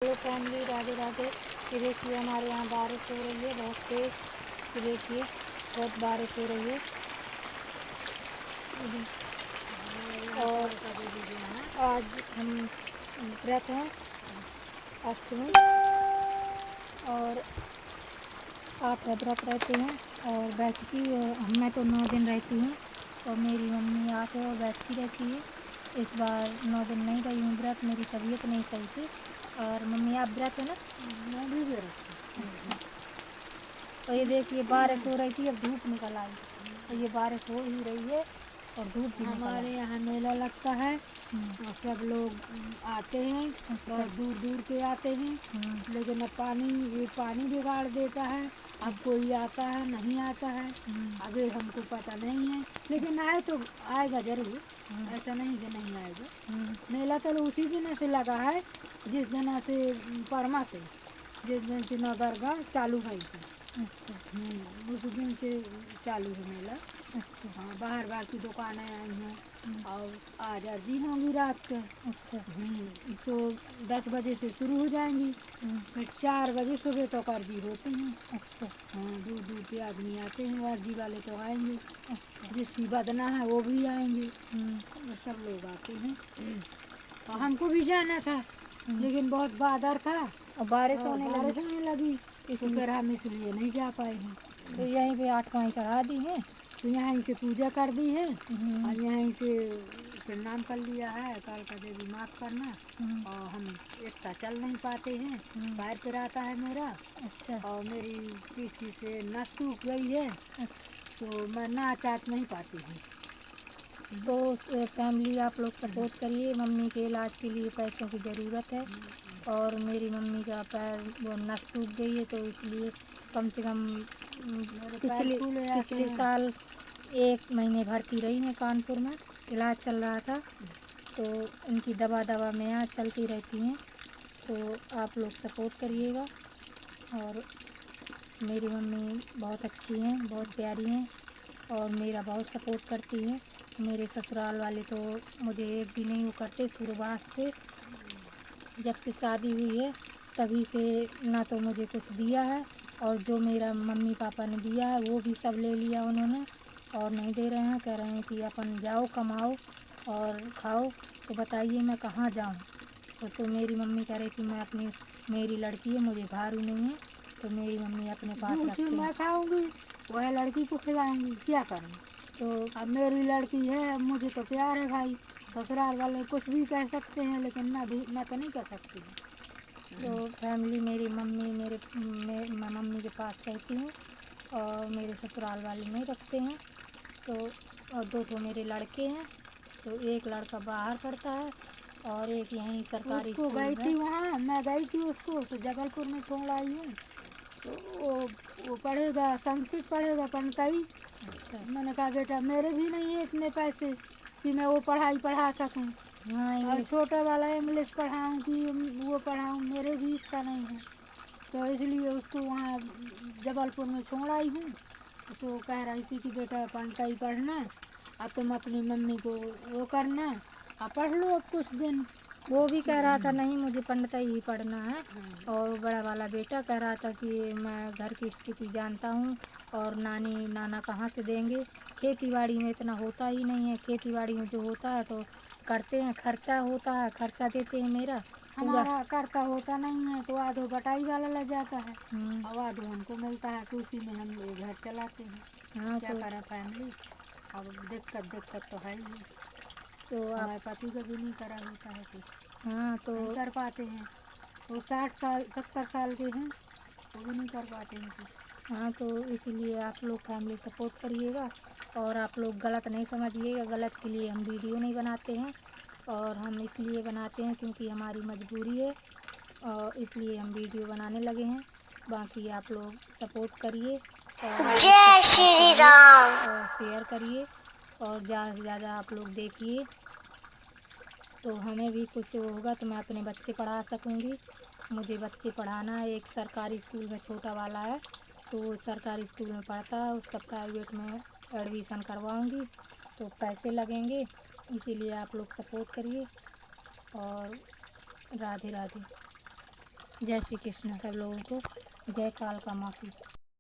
Hello family, Radhe Radhe. ये देखिए हमारे यहाँ बारिश हो रही है बहुत तेज। ये देखिए बहुत बारिश हो रही है। और आज हम व्रत हैं अष्टमी, और आप व्रत रहते हैं और बैठती, और मैं तो 9 दिन रहती हूँ और मेरी मम्मी 8 और बैठती रहती है। इस बार 9 दिन नहीं रही हूँ व्रत, मेरी तबीयत नहीं सही थी। और मम्मी आप व्रत है ना? मैं भी व्रत। अच्छा। तो ये देखिए बारिश हो रही थी, अब धूप निकल आई। तो ये बारिश हो ही रही है और धूप भी निकल हमारे आई। यहाँ मेला लगता है और सब लोग आते हैं, बहुत दूर दूर के आते हैं। लेकिन अब पानी बिगाड़ देता है। अब कोई आता है नहीं आता है, अभी हमको पता नहीं है, लेकिन आए तो आएगा जरूर। ऐसा नहीं कि नहीं आएगा। मेला तो उसी दिन से लगा है जिस दिन से परमा से, जिस दिन से नवदुर्गा चालू हुई थी। अच्छा। उस दिन से चालू है मेला। अच्छा। हाँ, बाहर बाहर की दुकानें आई हैं और आज अर्जी होंगी रात के। अच्छा। तो 10 बजे से शुरू हो जाएंगी, फिर 4 बजे सुबह तक अर्जी होती हैं। अच्छा। हाँ, दूर दूर के आदमी आते हैं, अर्जी वाले तो आएंगे। अच्छा। जिसकी बदना है वो भी आएंगे, वो सब लोग आते हैं। और हमको भी जाना था, लेकिन बहुत बादर था और बारिश और होने बारिश लगी होने लगी, तो इसलिए फिर हम इसलिए नहीं जा पाए हैं। तो यहीं पे 8 पानी चढ़ा दी हैं। तो यहाँ से पूजा कर दी है और यहाँ से प्रणाम कर लिया है, काल का देवी माफ़ करना। और हम इतना चल नहीं पाते हैं, पैर पिराता है मेरा। अच्छा। और मेरी पीछे से नस सूख गई है, अच्छा। तो मैं नाच आच नहीं पाती हूँ। तो फैमिली आप लोग सपोर्ट करिए, मम्मी के इलाज के लिए पैसों की ज़रूरत है। और मेरी मम्मी का पैर वो नस सूख गई है, तो इसलिए कम से कम पैर फूल जाते पिछले हैं। साल 1 महीने भर्ती रही मैं कानपुर में, इलाज चल रहा था। तो उनकी दवा में यहाँ चलती रहती हैं। तो आप लोग सपोर्ट करिएगा। और मेरी मम्मी बहुत अच्छी हैं, बहुत प्यारी हैं और मेरा बहुत सपोर्ट करती हैं। मेरे ससुराल वाले तो मुझे एक भी नहीं वो करते, शुरुआत से जब से शादी हुई है तभी से ना तो मुझे कुछ दिया है, और जो मेरा मम्मी पापा ने दिया है वो भी सब ले लिया उन्होंने और नहीं दे रहे हैं। कह रहे हैं कि अपन जाओ कमाओ और खाओ। तो बताइए मैं कहाँ जाऊँ? तो मेरी मम्मी कह रही थी मेरी लड़की है, मुझे भारू नहीं है, तो मेरी मम्मी अपने पास जो चीज़ रखते मैं हैं। खाऊंगी वह लड़की को खिलाऊंगी, क्या करूँ? तो अब मेरी लड़की है, मुझे तो प्यार है भाई। ससुराल वाले कुछ भी कह सकते हैं, लेकिन मैं तो नहीं कह सकती हूँ। तो फैमिली मेरी मम्मी मैं मम्मी के पास रहती हूँ और मेरे ससुराल वाले नहीं रखते हैं। तो और 2 तो मेरे लड़के हैं, तो एक लड़का बाहर पढ़ता है और एक यहीं सरकारी उसको स्कूल गई में। थी वहाँ, मैं गई थी उसको तो जबलपुर में छोड़ आई हूँ। तो वो पढ़ेगा, संस्कृत पढ़ेगा पंडिताई। अच्छा। मैंने कहा बेटा मेरे भी नहीं है इतने पैसे कि मैं वो पढ़ाई पढ़ा सकूं, हाँ, और इंग्लिश। छोटा वाला इंग्लिश पढ़ाऊं कि वो पढ़ाऊं, मेरे भी इतना नहीं है। तो इसलिए उसको वहाँ जबलपुर में छोड़ आई हूँ। तो कह रही थी कि बेटा पंडिताई पढ़ना, अब तुम अपनी मम्मी को वो करना, अब पढ़ लो अब कुछ दिन। वो भी कह रहा था नहीं मुझे पंडिताई ही पढ़ना है। हाँ। और बड़ा वाला बेटा कह रहा था कि मैं घर की स्थिति जानता हूँ और नानी नाना कहाँ से देंगे, खेती बाड़ी में इतना होता ही नहीं है। खेती बाड़ी में जो होता है तो करते हैं, खर्चा होता है, खर्चा देते हैं मेरा पूरा। हमारा करता होता नहीं है तो आधो बटाई वाला लग जाता है हम्म। और आधो हमको मिलता है, तो उसी में हम लोग घर चलाते हैं। हाँ। क्या करें फैमिली, अब दिक्कत तो है ही है। तो आप। हमारे पति का भी नहीं करा होता है कुछ, हाँ। तो नहीं कर पाते हैं। वो 60 साल 70 साल के हैं, वो भी नहीं कर पाते हैं कुछ। हाँ, तो इसीलिए आप लोग फैमिली सपोर्ट करिएगा और आप लोग गलत नहीं समझिएगा। गलत के लिए हम वीडियो नहीं बनाते हैं, और हम इसलिए बनाते हैं क्योंकि हमारी मजबूरी है और इसलिए हम वीडियो बनाने लगे हैं। बाकी आप लोग सपोर्ट करिए और जय श्री राम। और शेयर करिए और ज़्यादा से ज़्यादा आप लोग देखिए, तो हमें भी कुछ होगा तो मैं अपने बच्चे पढ़ा सकूँगी। मुझे बच्चे पढ़ाना है, एक सरकारी स्कूल में छोटा वाला है तो वो सरकारी स्कूल में पढ़ता है, उसका प्राइवेट में एडमिशन करवाऊँगी तो पैसे लगेंगे। इसीलिए आप लोग सपोर्ट करिए और राधे राधे। जय श्री कृष्ण सब लोगों को, जय काल का माँ की।